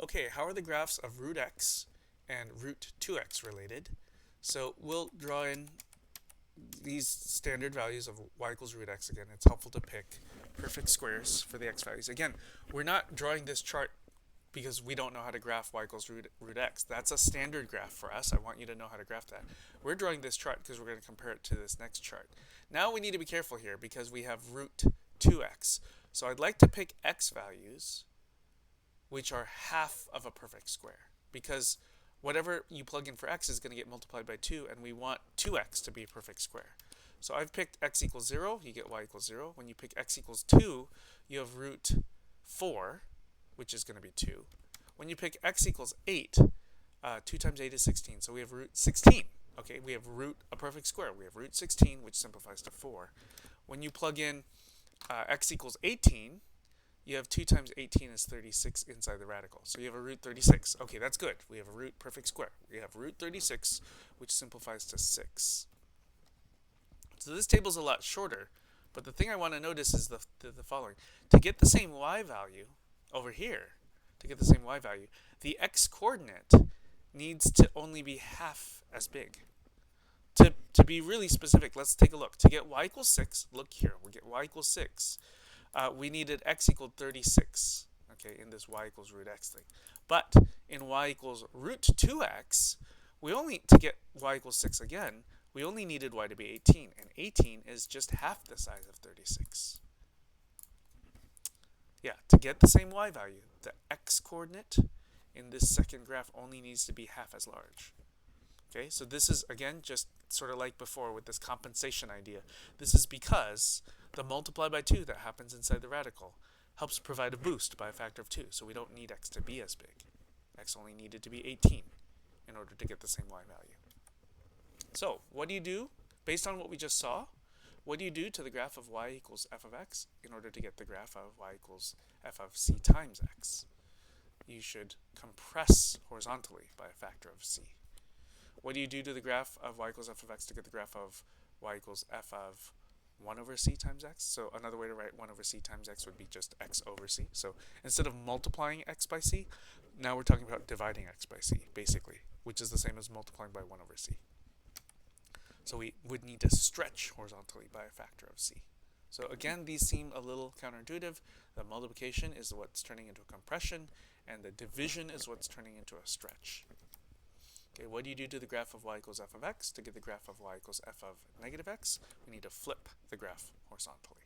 Okay, how are the graphs of root x and root 2x related? So we'll draw in these standard values of y equals root x. Again, it's helpful to pick perfect squares for the x values. Again, we're not drawing this chart because we don't know how to graph y equals root x. That's a standard graph for us. I want you to know how to graph that. We're drawing this chart because we're going to compare it to this next chart. Now we need to be careful here because we have root 2x. So I'd like to pick x values which are half of a perfect square, because whatever you plug in for x is going to get multiplied by 2, and we want 2x to be a perfect square. So I've picked x equals 0, you get y equals 0. When you pick x equals 2, you have root 4, which is going to be 2. When you pick x equals 8, 2 times 8 is 16, so we have root 16. Okay, we have a perfect square. We have root 16, which simplifies to 4. When you plug in x equals 18, you have 2 times 18 is 36 inside the radical. So you have a root 36. Okay, that's good. We have a root perfect square. We have root 36, which simplifies to 6. So this table is a lot shorter, but the thing I want to notice is the following. To get the same y value over here, the x-coordinate needs to only be half as big. To be really specific, let's take a look. To get y equals 6, look here, we get y equals 6. We needed x equaled 36, okay, in this y equals root x thing. But in y equals root 2x, to get y equals 6 again, we only needed y to be 18, and 18 is just half the size of 36. Yeah, to get the same y value, the x-coordinate in this second graph only needs to be half as large. Okay, so this is, again, just sort of like before with this compensation idea. This is because the multiply by 2 that happens inside the radical helps provide a boost by a factor of 2, so we don't need x to be as big. X only needed to be 18 in order to get the same y value. So what do you do, based on what we just saw, what do you do to the graph of y equals f of x in order to get the graph of y equals f of c times x? You should compress horizontally by a factor of c. What do you do to the graph of y equals f of x to get the graph of y equals f of 1 over c times x? So another way to write 1 over c times x would be just x over c. So instead of multiplying x by c, now we're talking about dividing x by c, basically, which is the same as multiplying by 1 over c. So we would need to stretch horizontally by a factor of c. So again, these seem a little counterintuitive. The multiplication is what's turning into a compression, and the division is what's turning into a stretch. Okay, what do you do to the graph of y equals f of x? To get the graph of y equals f of negative x, we need to flip the graph horizontally.